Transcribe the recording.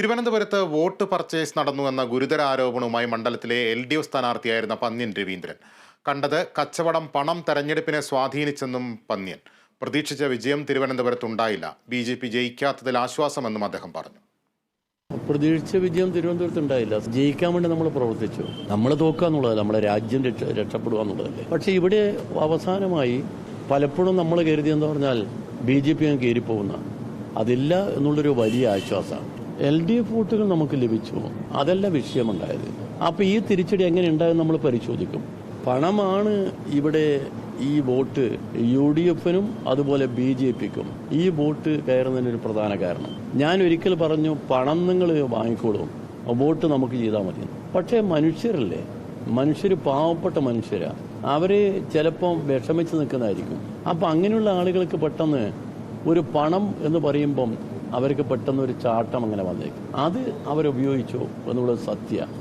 തിരുവനന്തപുരത്ത് vote purchase നടന്നുവെന്ന ഗുരുതര ആരോപണവുമായി മണ്ഡലത്തിലെ LDF സ്ഥാനാർത്ഥിയായിരുന്ന പന്ന്യൻ രവീന്ദ്രൻ. കണ്ടത് കച്ചവടം, പണം തെരഞ്ഞെടുപ്പിനെ സ്വാധീനിച്ചെന്നും പന്ന്യൻ. പ്രതീക്ഷിച്ച വിജയം തിരുവനന്തപുരത്തുണ്ടായില്ല. BJP ജയിക്കാത്തതിൽ ആശ്വാസമെന്നും അദ്ദേഹം പറഞ്ഞു. പ്രതീക്ഷിച്ച വിജയം തിരുവനന്തപുരത്ത് ഉണ്ടായില്ല. ജയിക്കാൻ വേണ്ടി നമ്മൾ പ്രവർത്തിച്ചു. നമ്മൾ തോക്കുക എന്നുള്ളതല്ല, നമ്മുടെ രാജ്യം രക്ഷപ്പെടുക എന്നുള്ളതല്ലേ. പക്ഷേ ഇവിടെ അവസാനമായി പലപ്പോഴും നമ്മൾ കരുതിയെന്ന് പറഞ്ഞാൽ BJP കയറിപ്പോകുന്ന അതില്ല എന്നുള്ളൊരു വലിയ ആശ്വാസമാണ്. LDF വോട്ടുകൾ നമുക്ക് ലഭിച്ചു, അതല്ല വിഷയമുണ്ടായത്. അപ്പോൾ ഈ തിരിച്ചടി എങ്ങനെ ഉണ്ടായെന്ന് നമ്മൾ പരിശോധിക്കും. പണമാണ് ഇവിടെ ഈ വോട്ട് UDF-നും അതുപോലെ BJP-ക്കും ഈ വോട്ട് കയറുന്നതിനൊരു പ്രധാന കാരണം. ഞാൻ ഒരിക്കൽ പറഞ്ഞു, പണം നിങ്ങൾ വാങ്ങിക്കോളും, വോട്ട് നമുക്ക് ചെയ്താൽ മതി. പക്ഷേ മനുഷ്യരല്ലേ, മനുഷ്യർ പാവപ്പെട്ട മനുഷ്യരാ, അവരെ ചിലപ്പം വിഷമിച്ച് നിൽക്കുന്നതായിരിക്കും. അപ്പം അങ്ങനെയുള്ള ആളുകൾക്ക് പെട്ടെന്ന് ഒരു പണം എന്ന് പറയുമ്പം അവർക്ക് പെട്ടെന്ന് ഒരു ചാട്ടം അങ്ങനെ വന്നേക്കും. അത് അവരുപയോഗിച്ചു എന്നുള്ളത് സത്യമാണ്.